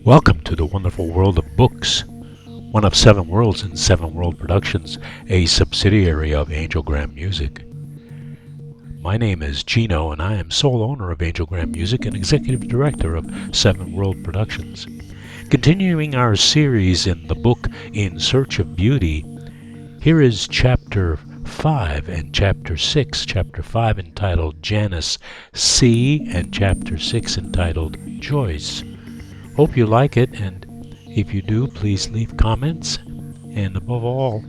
Welcome to the wonderful world of books, one of Seven Worlds and Seven World Productions, a subsidiary of Angelgram Music. My name is Gino, and I am sole owner of Angelgram Music and executive director of Seven World Productions. Continuing our series in the book In Search of Beauty, here is Chapter 5 and Chapter 6. Chapter 5 entitled Janice C. and Chapter 6 entitled Joyce. Hope you like it, and if you do, please leave comments, and above all,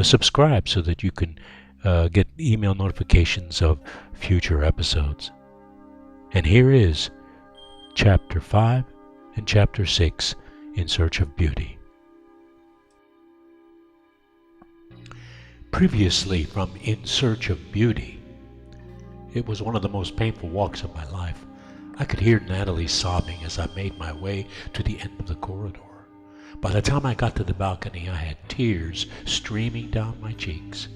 subscribe so that you can get email notifications of future episodes. And here is Chapter 5 and Chapter 6, In Search of Beauty. Previously from In Search of Beauty. It was one of the most painful walks of my life. I could hear Natalie sobbing as I made my way to the end of the corridor. By the time I got to the balcony, I had tears streaming down my cheeks.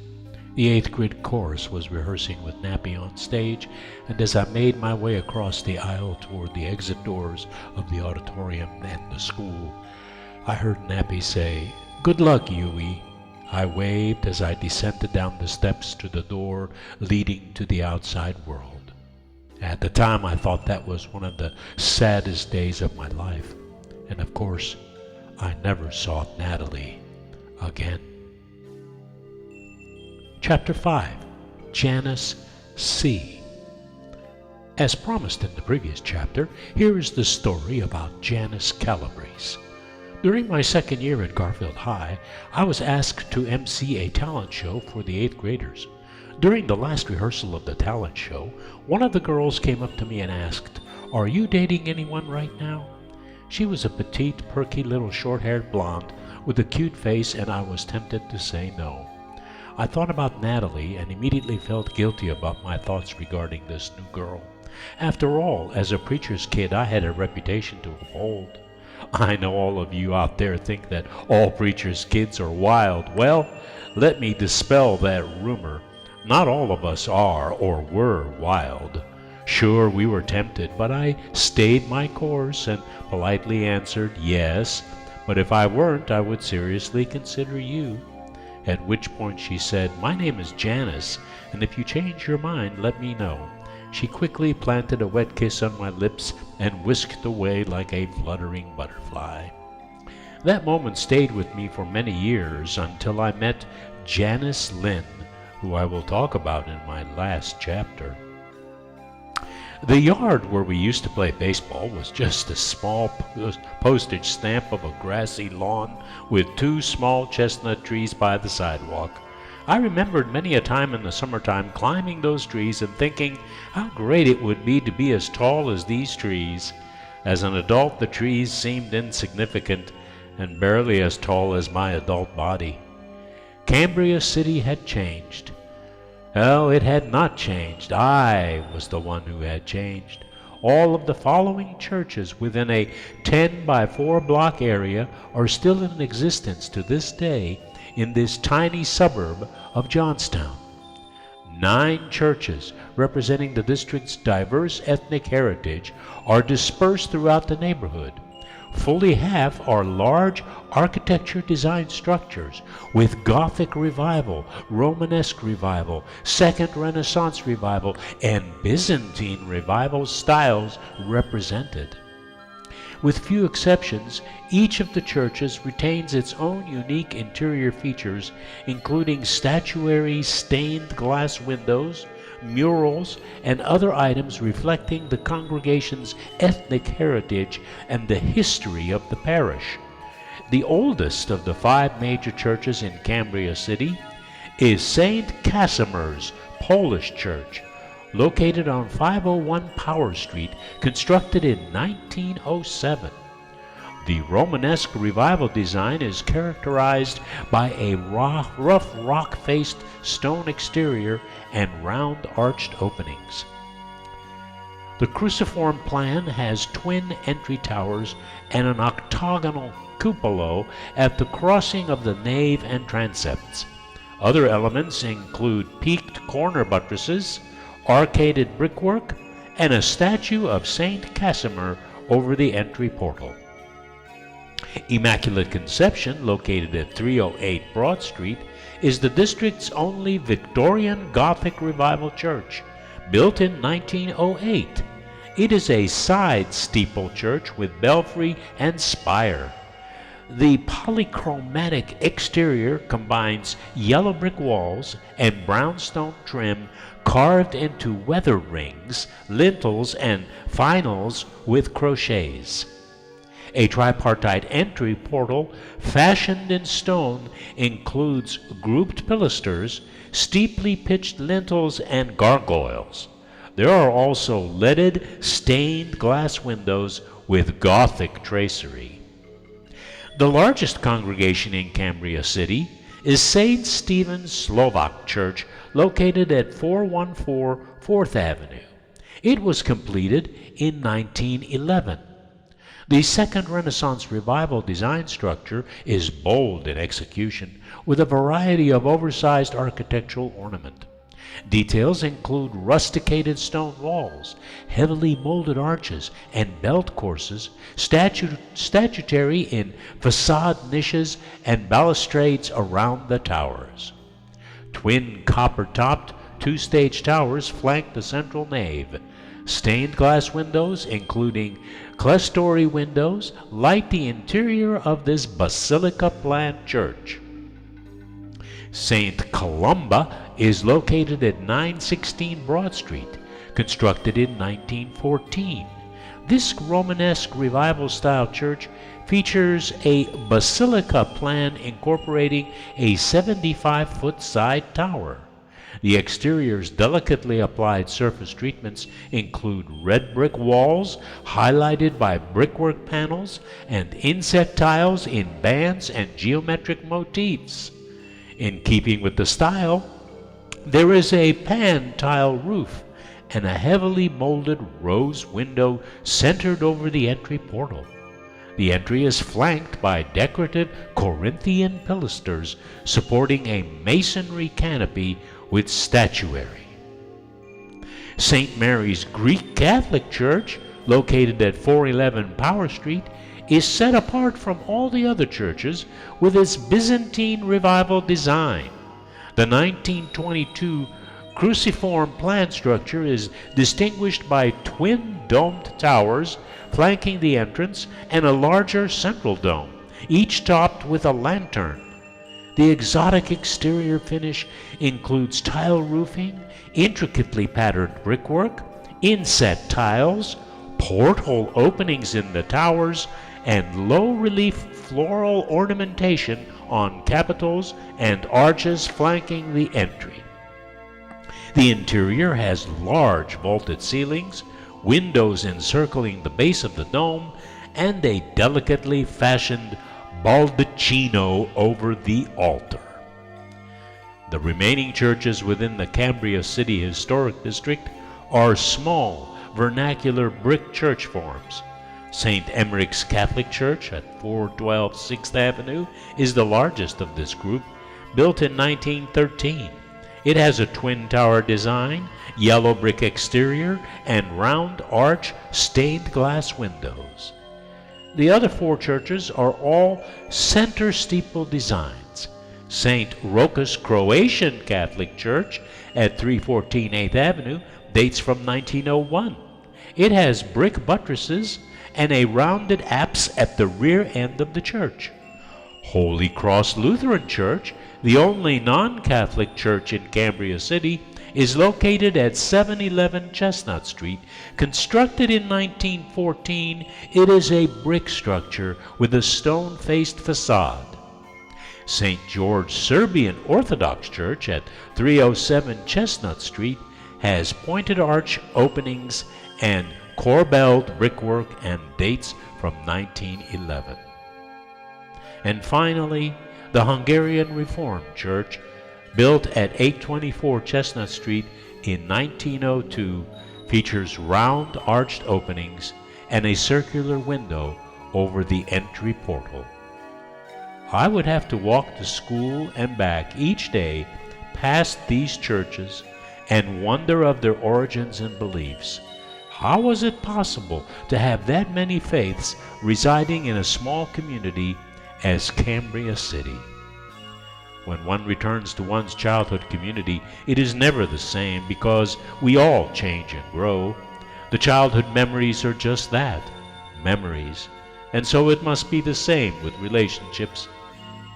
The 8th grade chorus was rehearsing with Nappy on stage, and as I made my way across the aisle toward the exit doors of the auditorium and the school, I heard Nappy say, "Good luck, Yui." I waved as I descended down the steps to the door leading to the outside world. At the time, I thought that was one of the saddest days of my life. And of course, I never saw Natalie again. Chapter 5, Janice C. As promised in the previous chapter, here is the story about Janice Calabrese. During my second year at Garfield High, I was asked to MC a talent show for the 8th graders. During the last rehearsal of the talent show, one of the girls came up to me and asked, "Are you dating anyone right now?" She was a petite, perky little short-haired blonde with a cute face, and I was tempted to say no. I thought about Natalie and immediately felt guilty about my thoughts regarding this new girl. After all, as a preacher's kid, I had a reputation to uphold. I know all of you out there think that all preachers' kids are wild. Well, let me dispel that rumor. Not all of us are or were wild. Sure, we were tempted, but I stayed my course and politely answered yes, but if I weren't, I would seriously consider you. At which point she said, "My name is Janice, and if you change your mind, let me know." She quickly planted a wet kiss on my lips and whisked away like a fluttering butterfly. That moment stayed with me for many years until I met Janice Lynn, who I will talk about in my last chapter. The yard where we used to play baseball was just a small postage stamp of a grassy lawn with 2 small chestnut trees by the sidewalk. I remembered many a time in the summertime climbing those trees and thinking how great it would be to be as tall as these trees. As an adult, the trees seemed insignificant and barely as tall as my adult body. Cambria City had changed. Well, it had not changed. I was the one who had changed. All of the following churches within a 10 by 4 block area are still in existence to this day in this tiny suburb of Johnstown. 9 churches representing the district's diverse ethnic heritage are dispersed throughout the neighborhood. Fully half are large architecture design structures with Gothic Revival, Romanesque Revival, Second Renaissance Revival, and Byzantine Revival styles represented. With few exceptions, each of the churches retains its own unique interior features, including statuary, stained glass windows, murals, and other items reflecting the congregation's ethnic heritage and the history of the parish. The oldest of the 5 major churches in Cambria City is St. Casimir's Polish Church, located on 501 Power Street, constructed in 1907. The Romanesque Revival design is characterized by a rough rock-faced stone exterior and round arched openings. The cruciform plan has twin entry towers and an octagonal cupola at the crossing of the nave and transepts. Other elements include peaked corner buttresses, arcaded brickwork, and a statue of Saint Casimir over the entry portal. Immaculate Conception, located at 308 Broad Street, is the district's only Victorian Gothic Revival church, built in 1908. It is a side steeple church with belfry and spire. The polychromatic exterior combines yellow brick walls and brownstone trim carved into weather rings, lintels, and finals with crochets. A tripartite entry portal fashioned in stone includes grouped pilasters, steeply pitched lintels, and gargoyles. There are also leaded stained glass windows with Gothic tracery. The largest congregation in Cambria City is St. Stephen's Slovak Church, located at 414 4th Avenue. It was completed in 1911. The Second Renaissance Revival design structure is bold in execution, with a variety of oversized architectural ornament. Details include rusticated stone walls, heavily molded arches, and belt courses, statuary in facade niches, and balustrades around the towers. Twin copper-topped two-stage towers flank the central nave. Stained glass windows, including clerestory windows, light the interior of this basilica-planned church. St. Columba is located at 916 Broad Street, constructed in 1914. This Romanesque Revival-style church features a basilica plan incorporating a 75-foot side tower. The exterior's delicately applied surface treatments include red brick walls highlighted by brickwork panels and inset tiles in bands and geometric motifs. In keeping with the style, there is a pan tile roof and a heavily molded rose window centered over the entry portal. The entry is flanked by decorative Corinthian pilasters supporting a masonry canopy with statuary. St. Mary's Greek Catholic Church, located at 411 Power Street, is set apart from all the other churches with its Byzantine Revival design. The 1922 cruciform plan structure is distinguished by twin domed towers flanking the entrance and a larger central dome, each topped with a lantern. The exotic exterior finish includes tile roofing, intricately patterned brickwork, inset tiles, porthole openings in the towers, and low-relief floral ornamentation on capitals and arches flanking the entry. The interior has large vaulted ceilings, windows encircling the base of the dome, and a delicately fashioned baldacchino over the altar. The remaining churches within the Cambria City Historic District are small, vernacular brick church forms. St. Emmerich's Catholic Church at 412 6th Avenue is the largest of this group, built in 1913. It has a twin tower design, yellow brick exterior, and round arch stained glass windows. The other four churches are all center steeple designs. St. Rochas Croatian Catholic Church at 314 8th Avenue dates from 1901. It has brick buttresses and a rounded apse at the rear end of the church. Holy Cross Lutheran Church, the only non-Catholic church in Cambria City, is located at 711 Chestnut Street. Constructed in 1914, it is a brick structure with a stone-faced facade. St. George Serbian Orthodox Church at 307 Chestnut Street has pointed arch openings and corbelled brickwork and dates from 1911. And finally, the Hungarian Reformed Church, built at 824 Chestnut Street in 1902, features round arched openings and a circular window over the entry portal. I would have to walk to school and back each day past these churches and wonder of their origins and beliefs. How was it possible to have that many faiths residing in a small community as Cambria City? When one returns to one's childhood community, it is never the same because we all change and grow. The childhood memories are just that, memories. And so it must be the same with relationships.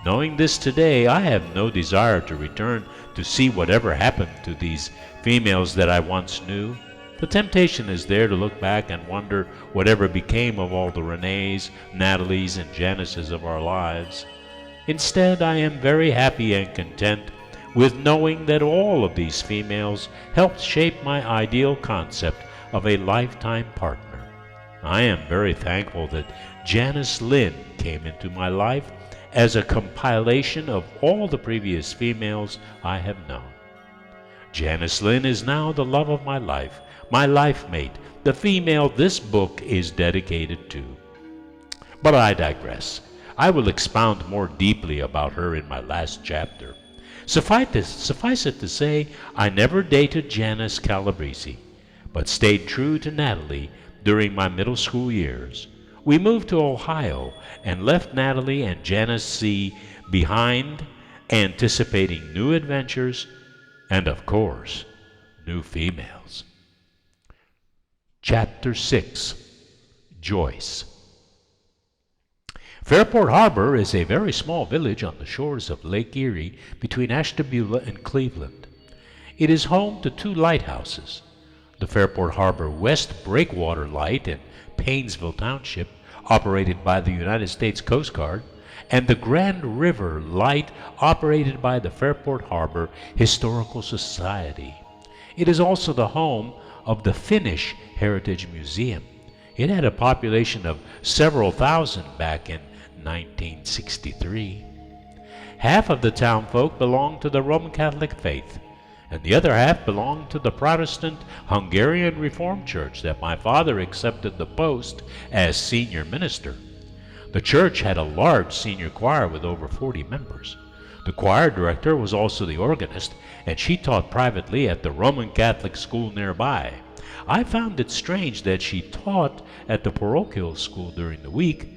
Knowing this today, I have no desire to return to see whatever happened to these females that I once knew. The temptation is there to look back and wonder whatever became of all the Renees, Natalies, and Janices of our lives. Instead, I am very happy and content with knowing that all of these females helped shape my ideal concept of a lifetime partner. I am very thankful that Janice Lynn came into my life as a compilation of all the previous females I have known. Janice Lynn is now the love of my life mate, the female this book is dedicated to. But I digress. I will expound more deeply about her in my last chapter. Suffice it to say, I never dated Janice Calabrese, but stayed true to Natalie during my middle school years. We moved to Ohio and left Natalie and Janice C. behind, anticipating new adventures and, of course, new females. Chapter 6. Joyce. Fairport Harbor is a very small village on the shores of Lake Erie between Ashtabula and Cleveland. It is home to two lighthouses, the Fairport Harbor West Breakwater Light in Paynesville Township, operated by the United States Coast Guard, and the Grand River Light, operated by the Fairport Harbor Historical Society. It is also the home of the Finnish Heritage Museum. It had a population of several thousand back in 1963. Half of the townfolk belonged to the Roman Catholic faith, and the other half belonged to the Protestant Hungarian Reformed Church that my father accepted the post as senior minister. The church had a large senior choir with over 40 members. The choir director was also the organist, and she taught privately at the Roman Catholic school nearby. I found it strange that she taught at the parochial school during the week,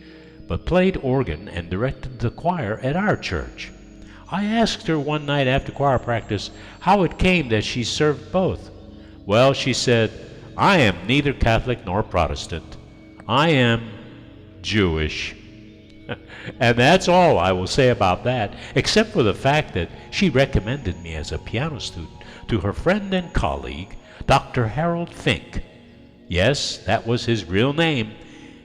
but played organ and directed the choir at our church. I asked her one night after choir practice how it came that she served both. Well, she said, I am neither Catholic nor Protestant. I am Jewish. And that's all I will say about that, except for the fact that she recommended me as a piano student to her friend and colleague, Dr. Harold Fink. Yes, that was his real name.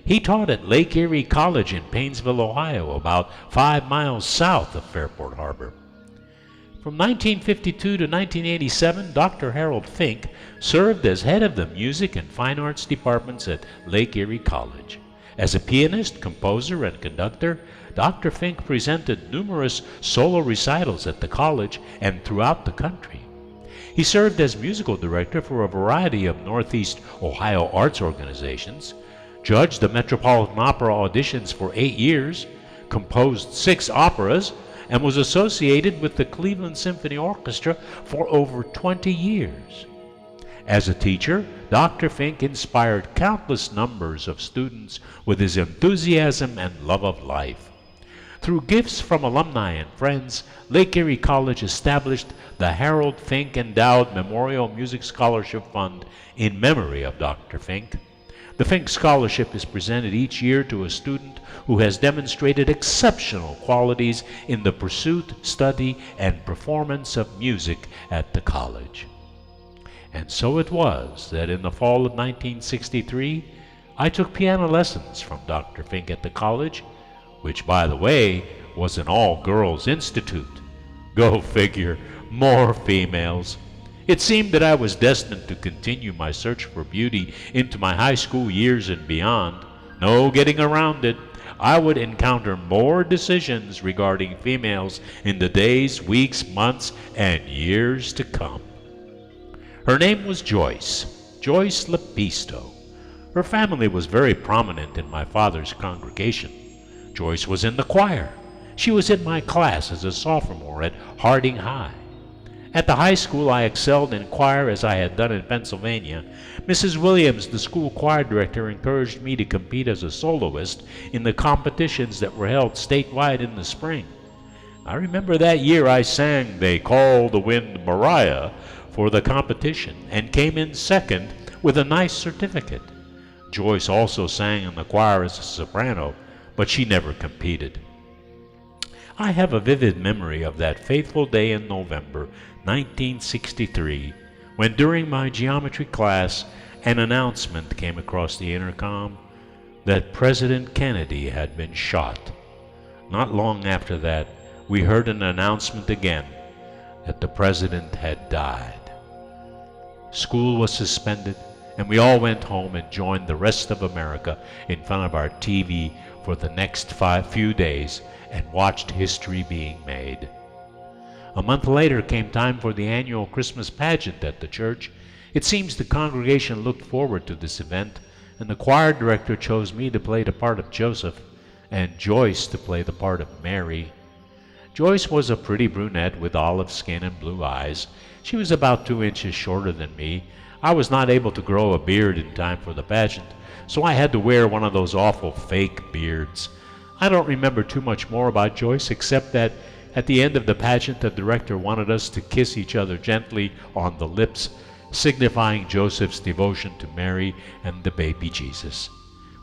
He taught at Lake Erie College in Paynesville, Ohio, about 5 miles south of Fairport Harbor. From 1952 to 1987, Dr. Harold Fink served as head of the music and fine arts departments at Lake Erie College. As a pianist, composer, and conductor, Dr. Fink presented numerous solo recitals at the college and throughout the country. He served as musical director for a variety of Northeast Ohio arts organizations, judged the Metropolitan Opera auditions for 8 years, composed 6 operas, and was associated with the Cleveland Symphony Orchestra for over 20 years. As a teacher, Dr. Fink inspired countless numbers of students with his enthusiasm and love of life. Through gifts from alumni and friends, Lake Erie College established the Harold Fink Endowed Memorial Music Scholarship Fund in memory of Dr. Fink. The Fink Scholarship is presented each year to a student who has demonstrated exceptional qualities in the pursuit, study, and performance of music at the college. And so it was that in the fall of 1963, I took piano lessons from Dr. Fink at the college, which, by the way, was an all-girls institute. Go figure, more females. It seemed that I was destined to continue my search for beauty into my high school years and beyond. No getting around it. I would encounter more decisions regarding females in the days, weeks, months, and years to come. Her name was Joyce Lepisto. Her family was very prominent in my father's congregation. Joyce was in the choir. She was in my class as a sophomore at Harding High. At the high school, I excelled in choir as I had done in Pennsylvania. Mrs. Williams, the school choir director, encouraged me to compete as a soloist in the competitions that were held statewide in the spring. I remember that year I sang "They Call the Wind Mariah" for the competition and came in second with a nice certificate. Joyce also sang in the choir as a soprano, but she never competed. I have a vivid memory of that fateful day in November 1963, when during my geometry class an announcement came across the intercom that President Kennedy had been shot. Not long after that, we heard an announcement again that the president had died. School was suspended, and we all went home and joined the rest of America in front of our TV for the next few days and watched history being made. A month later came time for the annual Christmas pageant at the church. It seems the congregation looked forward to this event, and the choir director chose me to play the part of Joseph and Joyce to play the part of Mary. Joyce was a pretty brunette with olive skin and blue eyes. She was about 2 inches shorter than me. I was not able to grow a beard in time for the pageant, so I had to wear one of those awful fake beards. I don't remember too much more about Joyce except that at the end of the pageant the director wanted us to kiss each other gently on the lips, signifying Joseph's devotion to Mary and the baby Jesus.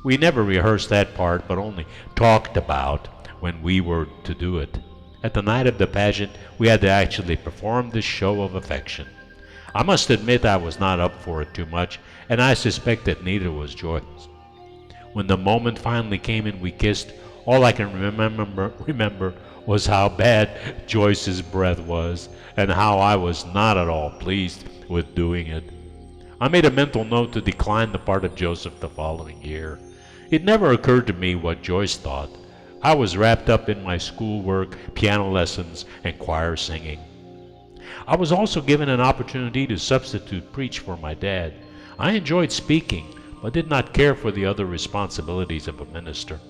We never rehearsed that part, but only talked about when we were to do it. At the night of the pageant, we had to actually perform this show of affection. I must admit I was not up for it too much, and I suspect that neither was Joyce. When the moment finally came and we kissed, all I can remember was how bad Joyce's breath was, and how I was not at all pleased with doing it. I made a mental note to decline the part of Joseph the following year. It never occurred to me what Joyce thought. I was wrapped up in my schoolwork, piano lessons, and choir singing. I was also given an opportunity to substitute preach for my dad. I enjoyed speaking, but did not care for the other responsibilities of a minister.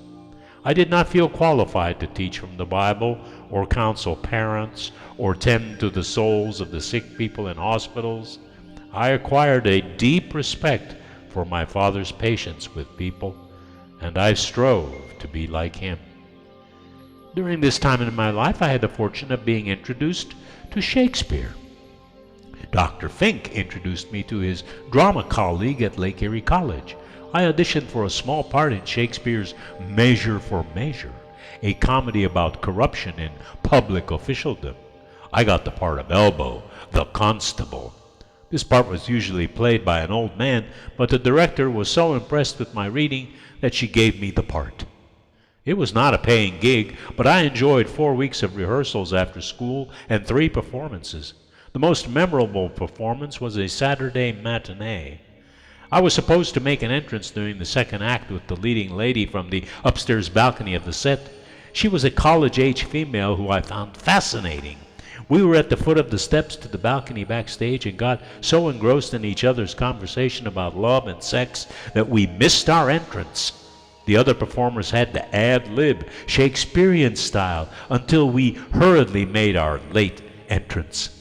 I did not feel qualified to teach from the Bible, or counsel parents, or tend to the souls of the sick people in hospitals. I acquired a deep respect for my father's patience with people, and I strove to be like him. During this time in my life, I had the fortune of being introduced to Shakespeare. Dr. Fink introduced me to his drama colleague at Lake Erie College. I auditioned for a small part in Shakespeare's Measure for Measure, a comedy about corruption in public officialdom. I got the part of Elbow, the constable. This part was usually played by an old man, but the director was so impressed with my reading that she gave me the part. It was not a paying gig, but I enjoyed 4 weeks of rehearsals after school and 3 performances. The most memorable performance was a Saturday matinee. I was supposed to make an entrance during the second act with the leading lady from the upstairs balcony of the set. She was a college-age female who I found fascinating. We were at the foot of the steps to the balcony backstage and got so engrossed in each other's conversation about love and sex that we missed our entrance. The other performers had to ad-lib, Shakespearean style, until we hurriedly made our late entrance.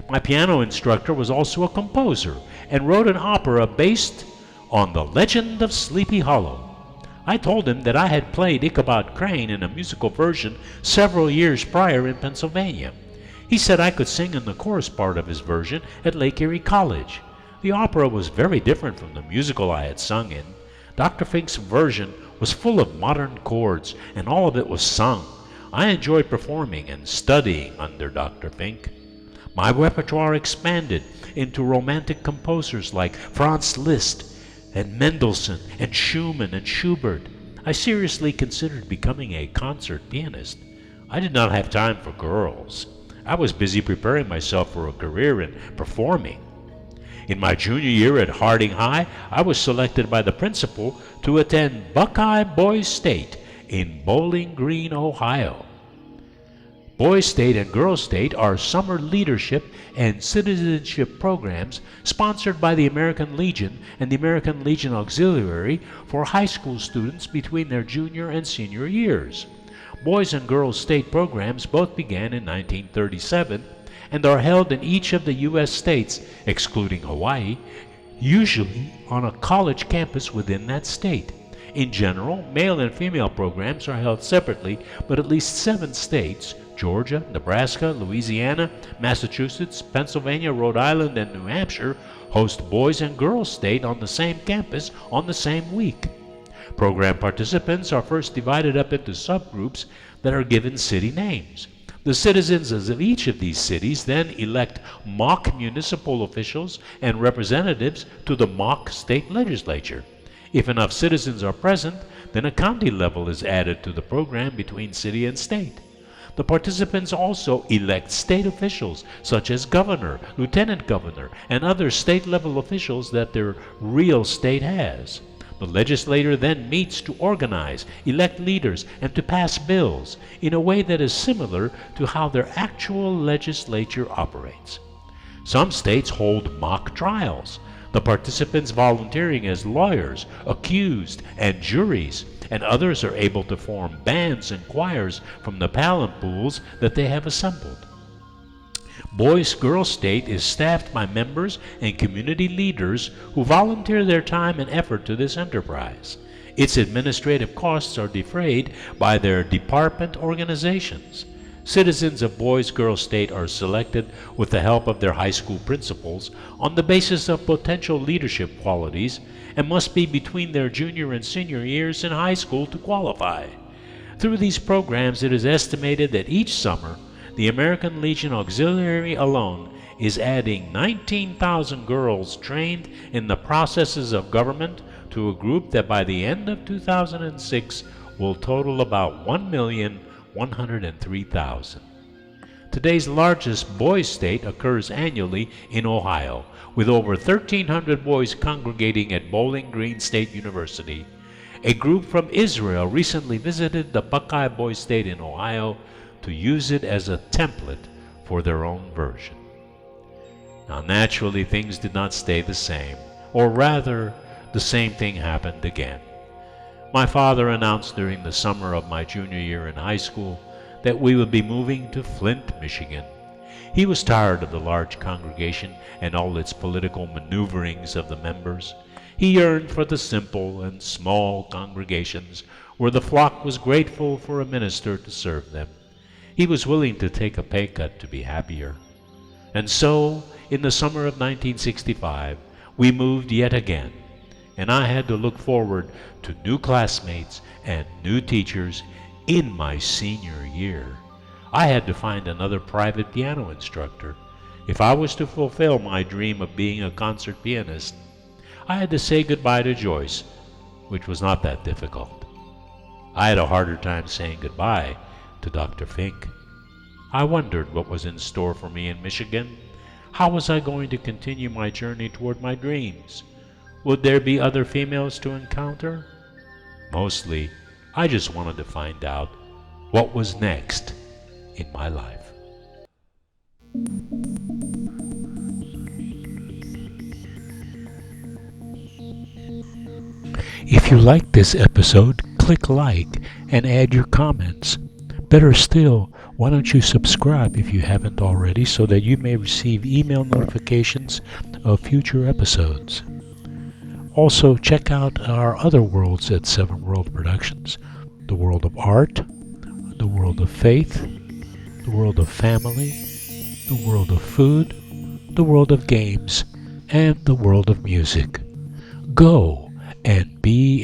My piano instructor was also a composer and wrote an opera based on the legend of Sleepy Hollow. I told him that I had played Ichabod Crane in a musical version several years prior in Pennsylvania. He said I could sing in the chorus part of his version at Lake Erie College. The opera was very different from the musical I had sung in. Dr. Fink's version was full of modern chords, and all of it was sung. I enjoyed performing and studying under Dr. Fink. My repertoire expanded into romantic composers like Franz Liszt and Mendelssohn and Schumann and Schubert. I seriously considered becoming a concert pianist. I did not have time for girls. I was busy preparing myself for a career in performing. In my junior year at Harding High, I was selected by the principal to attend Buckeye Boys State in Bowling Green, Ohio. Boys State and Girls State are summer leadership and citizenship programs sponsored by the American Legion and the American Legion Auxiliary for high school students between their junior and senior years. Boys and Girls State programs both began in 1937 and are held in each of the U.S. states, excluding Hawaii, usually on a college campus within that state. In general, male and female programs are held separately, but at least 7 states, Georgia, Nebraska, Louisiana, Massachusetts, Pennsylvania, Rhode Island, and New Hampshire, host Boys and Girls State on the same campus on the same week. Program participants are first divided up into subgroups that are given city names. The citizens of each of these cities then elect mock municipal officials and representatives to the mock state legislature. If enough citizens are present, then a county level is added to the program between city and state. The participants also elect state officials such as governor, lieutenant governor, and other state-level officials that their real state has. The legislature then meets to organize, elect leaders, and to pass bills in a way that is similar to how their actual legislature operates. Some states hold mock trials, the participants volunteering as lawyers, accused, and juries, and others are able to form bands and choirs from the talent pools that they have assembled. Boys-Girls State is staffed by members and community leaders who volunteer their time and effort to this enterprise. Its administrative costs are defrayed by their department organizations. Citizens of Boys-Girls State are selected with the help of their high school principals on the basis of potential leadership qualities and must be between their junior and senior years in high school to qualify. Through these programs, it is estimated that each summer the American Legion Auxiliary alone is adding 19,000 girls trained in the processes of government to a group that by the end of 2006 will total about 1,103,000. Today's largest boys' state occurs annually in Ohio, with over 1,300 boys congregating at Bowling Green State University. A group from Israel recently visited the Buckeye Boys State in Ohio to use it as a template for their own version. Now, naturally, things did not stay the same, or rather, the same thing happened again. My father announced during the summer of my junior year in high school that we would be moving to Flint, Michigan. He was tired of the large congregation and all its political maneuverings of the members. He yearned for the simple and small congregations where the flock was grateful for a minister to serve them. He was willing to take a pay cut to be happier. And so, in the summer of 1965, we moved yet again, and I had to look forward to new classmates and new teachers in my senior year. I had to find another private piano instructor. If I was to fulfill my dream of being a concert pianist, I had to say goodbye to Joyce, which was not that difficult. I had a harder time saying goodbye to Dr. Fink. I wondered what was in store for me in Michigan. How was I going to continue my journey toward my dreams? Would there be other females to encounter? Mostly, I just wanted to find out what was next in my life. If you liked this episode, click like and add your comments. Better still, why don't you subscribe if you haven't already so that you may receive email notifications of future episodes. Also, check out our other worlds at Seven World Productions: the world of art, the world of faith, the world of family, the world of food, the world of games, and the world of music. Go and be